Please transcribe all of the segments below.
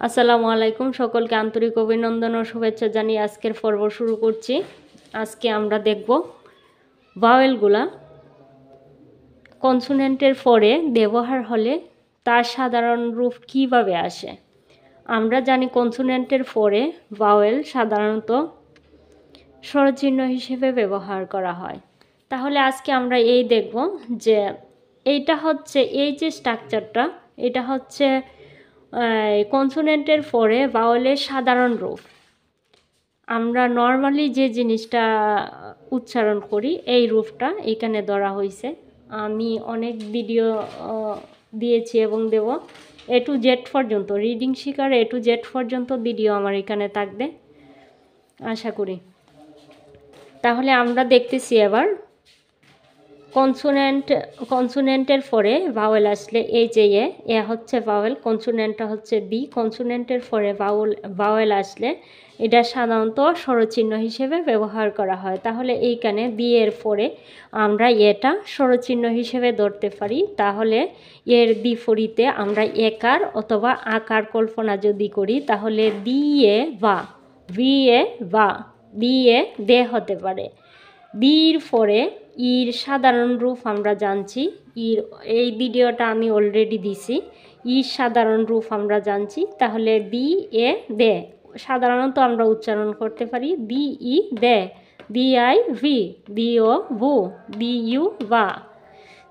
আসসালামু আলাইকুম, সকলকে আন্তরিক অভিনন্দন ও শুভেচ্ছা জানিয়ে আজকের পর্ব শুরু করছি। আজকে আমরা দেখব ভাওয়েলগুলা কনসোনেন্টের পরে ব্যবহার হলে তার সাধারণ রূপ কিভাবে আসে। আমরা জানি কনসোনেন্টের পরে ভাওয়েল সাধারণত স্বরচিহ্ন হিসেবে ব্যবহার করা হয়। তাহলে আজকে আমরা দেখব যে এইটা হচ্ছে এই যে স্ট্রাকচারটা, এটা হচ্ছে কনসোনেন্টের পরে ভাওয়েলের সাধারণ রূপ। আমরা নর্মালি যে জিনিসটা উচ্চারণ করি এই রূপটা এখানে ধরা হয়েছে। আমি অনেক ভিডিও দিয়েছি এবং দেব, A to Z পর্যন্ত, রিডিং শিকার A to Z পর্যন্ত ভিডিও আমার এখানে থাকবে আশা করি। তাহলে আমরা দেখতেছি এবার কনসোনেন্টের পরে ভাওয়েল আসলে এই যে এ হচ্ছে ভাওয়েল, কনসোনেন্টটা হচ্ছে বি। কনসোনেন্টের পরে ভাওয়েল আসলে এটা সাধারণত স্বরচিহ্ন হিসেবে ব্যবহার করা হয়। তাহলে এইখানে বি এর পরে আমরা এটা স্বরচিহ্ন হিসেবে ধরতে পারি। তাহলে এর বিপরীতে আমরা একার অথবা আকার কল্পনা যদি করি তাহলে বি এ বা, বি এ বা, বি এ দে হতে পারে। বির পরে ইর সাধারণ রূপ আমরা জানছি, ইর এই ভিডিওটা আমি অলরেডি দিছি। ইর সাধারণ রূপ আমরা জানছি। তাহলে বি এ দে সাধারণত আমরা উচ্চারণ করতে পারি বি ই দে, বি আই ভি, বি ও ভু, বি ইউ বা,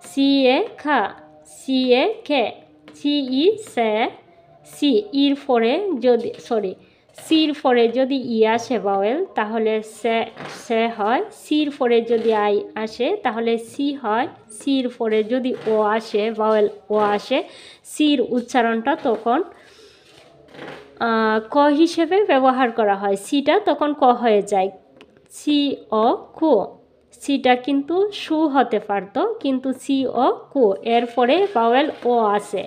সি এ খা, সি এ খে, সি ই সে, সি ইর পরে যদি সির পরে যদি ই আসে ভাওয়েল তাহলে সে হয়। সির পরে যদি আই আসে তাহলে সি হয়। সির পরে যদি ও আসে, ভাওয়েল ও আসে, সির উচ্চারণটা তখন ক হিসেবে ব্যবহার করা হয়। সিটা তখন ক হয়ে যায়, সি ও কু। সিটা কিন্তু সু হতে পারত, কিন্তু সি ও কু, এর পরে ভাওয়েল ও আসে।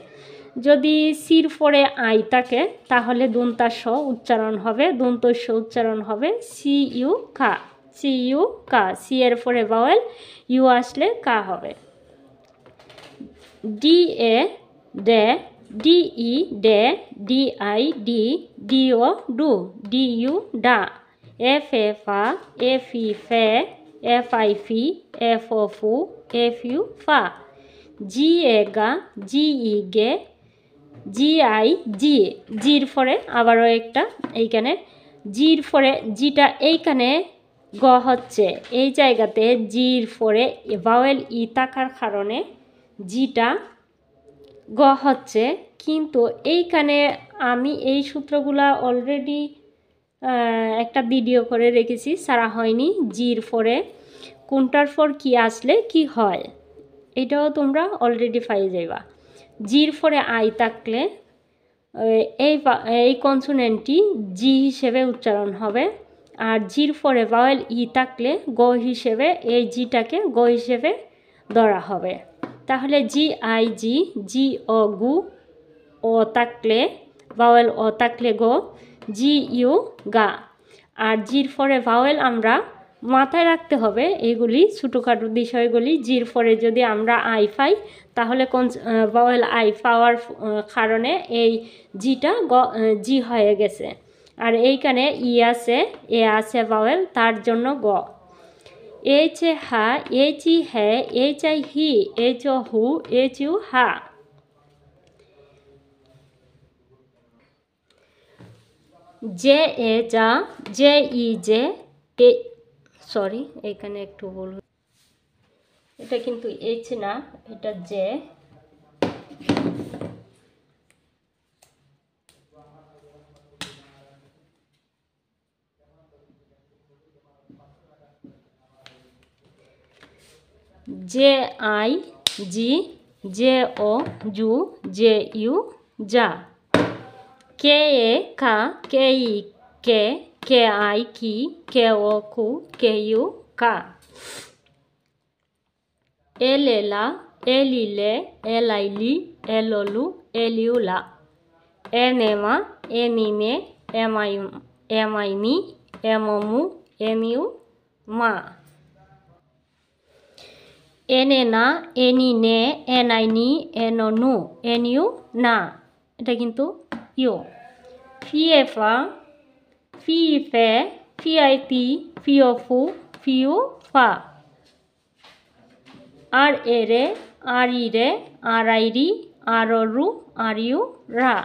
যদি সির পরে আই থাকে তাহলে দন্তাস্ব উচ্চারণ হবে, দন্তস্ব উচ্চারণ হবে সি ইউ কা, সি ইউ কা। সি এর পরে ভাওয়েল ইউ আসলে কা হবে। ডি এ ডে, ডি ই ডে, ডি আই ডি, ডি ও ডু, ডি ইউ ডা, এফ এ ফা, এফ ই ফে, এফ আই ফি, এফ ও ফু, এফ ইউ ফা। জি এ গা, জি ই গে, জি আই জি, জির পরে আবারও একটা এইখানে জির পরে জিটা এইখানে গ হচ্ছে, এই জায়গাতে জির পরে ভাওয়েল ই থাকার কারণে জিটা গ হচ্ছে। কিন্তু এইখানে আমি এই সূত্রগুলা অলরেডি একটা ভিডিও করে রেখেছি, সারা হয়নি। জির পরে কোনটার পর কি আসলে কি হয় এটাও তোমরা অলরেডি পাই যাইবা। জির পরে আই থাকলে এই কনসোনেন্টটি জি হিসেবে উচ্চারণ হবে, আর জির পরে ভাওয়েল ই থাকলে গ হিসেবে এই জিটাকে গ হিসেবে ধরা হবে। তাহলে জি আই জি, জি ও গু, ও থাকলে ভাওয়েল ও থাকলে গো, জি ইউ গা। আর জির পরে ভাওয়েল আমরা মাথায় রাখতে হবে এইগুলি ছোটোখাটো বিষয়গুলি। জির পরে যদি আমরা আই পাই তাহলে ভাওয়েল আই পাওয়ার কারণে এই জিটা জি হয়ে গেছে। আর এইখানে ই আছে, এ আছে ভাওয়েল, তার জন্য গ। এইচ এ হা, এইচ ই হে, এইচ আই হি, এইচ ও হু, এইচ ইউ হা। জে এ যা, জে ই জে, সরি এখানে একটু ভুল, এটা কিন্তু এইচ না, এটা জে। জে আই জি, জে ও জু, জে ইউ যা। কে এ কা, কে ই কে, কে আই কি, কে ও কু, কে ইউ কা। এল এ লা, এল ই লে, এল আই লি, এল ও লু, এল ইউ লা। এন এ মা, এম ই মে, এম আই মি, এম ও মু, এম ইউ মা। এন এ না, এন ই নে, এন আই নি, এন ও নু, এন ইউ না। এটা কিন্তু ইউ। ফিএফা, ফিফে, ফিআইপি, ফিওফু, ফিউ ফা। আর এরে, আর ইরে, আর আইরি, আর রু, আর ইউ রা।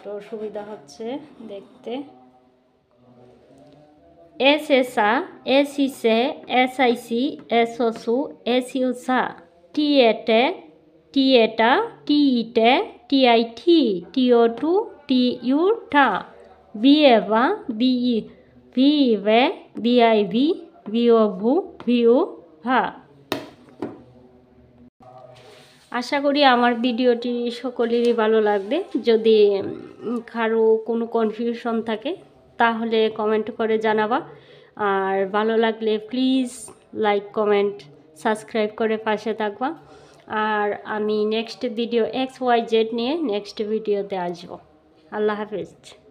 তো সুবিধা হচ্ছে দেখতে। এস এসা, এস ইসে, এস আইসি, এস ওসু, এস ইউসা। টি এটে, টি এটা, টি ইটে, টি আই ঠি, টি ও টু, টি ইউ টা। বি এভা, বি ই, ভি ইভে, বি আই ভি, ভি ও ভু, ভি উ ভা। আশা করি আমার ভিডিওটি সকলেরই ভালো লাগবে। যদি কারো কোনো কনফিউশন থাকে তাহলে কমেন্ট করে জানাবা। আর ভালো লাগলে প্লিজ লাইক, কমেন্ট, সাবস্ক্রাইব করে পাশে থাকবা। আর আমি নেক্সট ভিডিও XYZ নিয়ে নেক্সট ভিডিওতে আসবো। আল্লাহ হাফেজ।